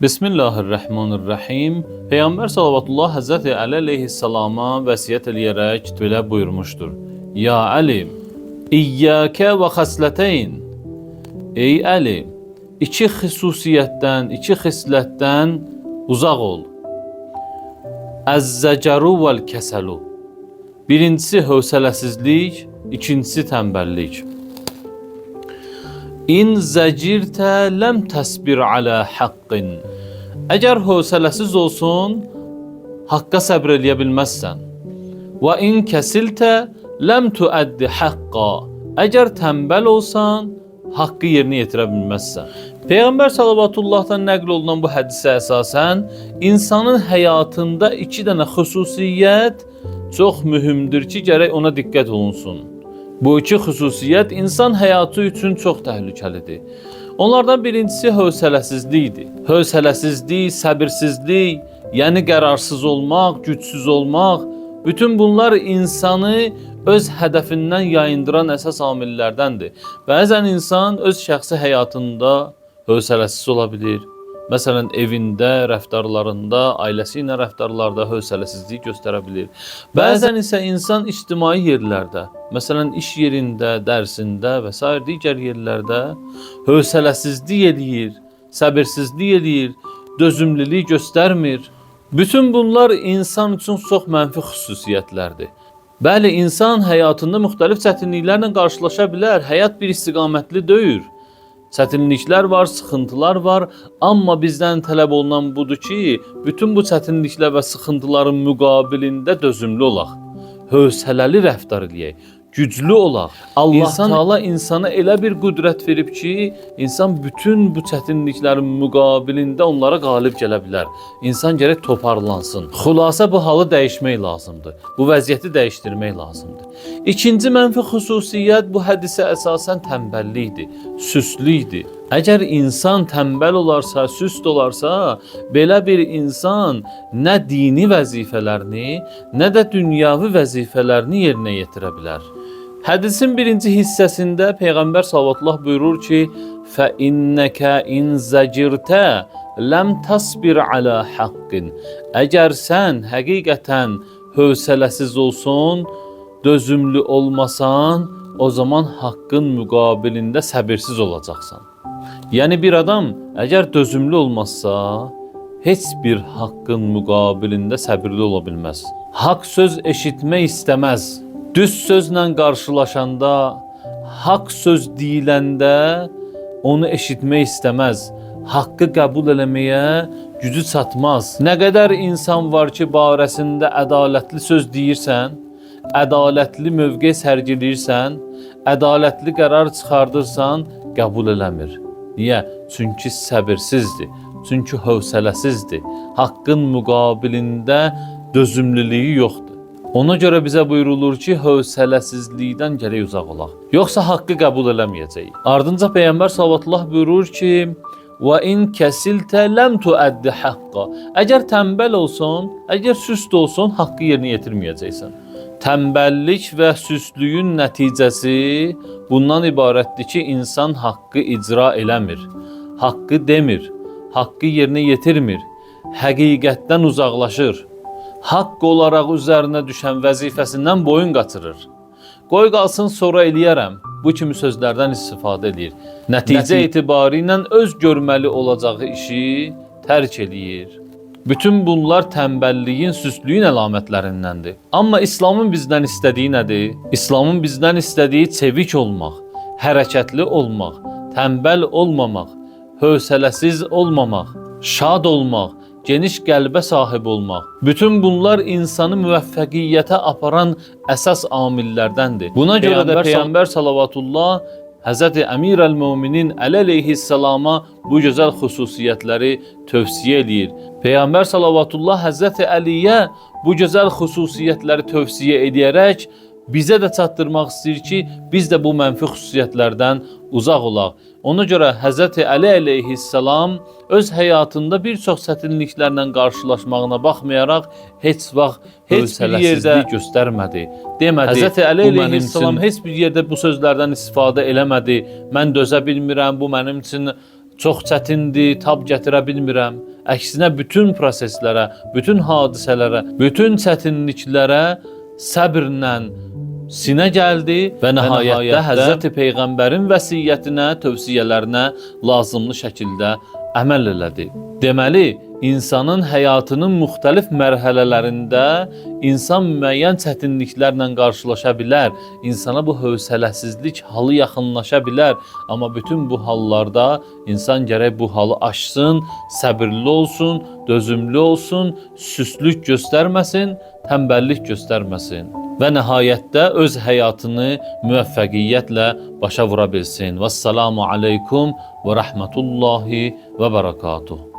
Bismillahirrahmanirrahim. Peyğəmbər sallallahu Həzrəti Əli əleyhissalama vəsiyyət eləyərək belə buyurmuşdur. Ya Əli, İyyəkə və xəslətəyn. Ey Əli, iki xüsusiyyətdən, iki xislətdən uzaq ol. Əzzəcəru vəl kəsəlu. Birincisi hövsələsizlik, ikincisi tənbəllik. İn zəcirtə ləm təsbir alə haqqin. Əgər hövsələsiz olsun, haqqa səbr eləyə bilməzsən. Və in kəsiltə ləm tuəddi haqqa. Əgər tənbəl olsan, haqqı yerinə yetirə bilməzsən. Peyğəmbər sallallahu nəql olunan bu hədisə əsasən, insanın həyatında iki dənə xüsusiyyət çox mühümdür ki, gərək ona diqqət olunsun. Bu iki xüsusiyyət insan həyatı üçün çox təhlükəlidir. Onlardan birincisi hövsələsizlikdir. Hövsələsizlik, səbirsizlik, yəni qərarsız olmaq, gücsüz olmaq, bütün bunlar insanı öz hədəfindən yayındıran əsas amillərdəndir. Bəzən insan öz şəxsi həyatında hövsələsiz ola bilir. Məsələn, evində, rəftarlarında, ailəsi ilə rəftarlarda hövsələsizlik göstərə bilir. Bəzən isə insan ictimai yerlərdə, məsələn, iş yerində, dərsində və s. digər yerlərdə hövsələsizlik eləyir, səbirsizlik eləyir, dözümlülük göstərmir. Bütün bunlar insan üçün çox mənfi xüsusiyyətlərdir. Bəli, insan həyatında müxtəlif çətinliklərlə qarşılaşa bilər. Həyat bir istiqamətli deyil. Çətinliklər var, sıxıntılar var, amma bizdən tələb olunan budur ki, bütün bu çətinliklər və sıxıntıların müqabilində dözümlü olaq, hövsələli rəftar eləyək, güclü olaq. Allah Teala insana elə bir qüdrət verib ki, insan bütün bu çətinliklərin müqabilində onlara qalib gələ bilər. İnsan gərək toparlansın. Xülasə bu halı dəyişmək lazımdır. Bu vəziyyəti dəyişdirmək lazımdır. İkinci mənfi xüsusiyyət bu hədisə əsasən tənbəllikdir, süstlükdir. Əgər insan tənbəl olarsa, süst olarsa, belə bir insan nə dini vəzifələrini, nə də dünyavi vəzifələrini yerinə yetirə bilər. Hədisin birinci hissəsində Peyğəmbər sallallahu buyurur ki, فَإِنَّكَ إِنْ زَجِرْتَ لَمْ تَصْبِرْ عَلَى حَقٍ. Əgər sən həqiqətən hövsələsiz olsun, dözümlü olmasan, o zaman haqqın müqabilində səbirsiz olacaqsan. Yəni bir adam əgər dözümlü olmazsa, heç bir haqqın müqabilində səbirli ola bilməz. Haqq söz eşitmək istəməz. Düz sözlə qarşılaşanda, haqq söz deyiləndə onu eşitmək istəməz. Haqqı qəbul eləməyə gücü çatmaz. Nə qədər insan var ki, barəsində ədalətli söz deyirsən, ədalətli mövqe sərgiləyirsən, ədalətli qərar çıxardırsan, qəbul eləmir. Niyə? Çünki səbirsizdir, çünki hövsələsizdir. Haqqın müqabilində dözümlülüyü yoxdur. Ona görə bizə buyurulur ki, hövsələsizlikdən gərək uzaq olaq. Yoxsa haqqı qəbul eləməyəcəyik. Ardınca Peyğəmbər sallallahu buyurur ki, وَاِنْ كَسِلْتَ لَمْ تُؤَدِّ حَقَّ. Əgər tənbəl olsun, əgər süst olsun, haqqı yerinə yetirməyəcəksən. Tənbəllik və süstlüyün nəticəsi bundan ibarətdir ki, insan haqqı icra eləmir, haqqı demir, haqqı yerinə yetirmir, həqiqətdən uzaqlaşır. Haqq olaraq üzərinə düşən vəzifəsindən boyun qaçırır. Qoy qalsın sonra eləyərəm. Bu kimi sözlərdən istifadə edir. Nəticə etibarı ilə öz görməli olacağı işi tərk eləyir. Bütün bunlar tənbəlliyin, süstlüyün əlamətlərindəndir. Amma İslamın bizdən istədiyi nədir? İslamın bizdən istədiyi çevik olmaq, hərəkətli olmaq, tənbəl olmamaq, hövsələsiz olmamaq, şad olmaq, geniş qəlbə sahib olmaq. Bütün bunlar insanı müvəffəqiyyətə aparan əsas amillərdəndir. Buna görə də Peyğəmbər sallallahu Həzrəti Əmir əl-Möminin Əli əleyhissalama bu gözəl xüsusiyyətləri tövsiyə edir. Peyğəmbər sallallahu Həzrəti Əliyə bu gözəl xüsusiyyətləri tövsiyə edərək bizə də çatdırmaq istəyir ki, biz də bu mənfi xüsusiyyətlərdən uzaq olaq. Ona görə Həzrəti Əli əleyhissalam öz həyatında bir çox çətinliklərlə qarşılaşmağına baxmayaraq heç vaxt hövsələsizlik göstərmədi. Demədi, Həzrəti Əli əleyhissalam heç bir yerdə bu sözlərdən istifadə eləmədi. Mən dözə bilmirəm, bu mənim üçün çox çətindir, tab gətirə bilmirəm. Əksinə bütün proseslərə, bütün hadisələrə, bütün çətinliklərə səbrlə sinə gəldi və nəhayətdə Həzrəti Peyğəmbərin vəsiyyətinə, tövsiyələrinə lazımlı şəkildə əməl elədi. Deməli, insanın həyatının müxtəlif mərhələlərində insan müəyyən çətinliklərlə qarşılaşa bilər. İnsana bu hövsələsizlik halı yaxınlaşa bilər. Amma bütün bu hallarda insan gərək bu halı aşsın, səbirli olsun, dözümlü olsun, süstlük göstərməsin, tənbəllik göstərməsin və nəhayətdə öz həyatını müvəffəqiyyətlə başa vura bilsin. Vəssalamu aleykum və rəhmətullahi və bərəkatuhu.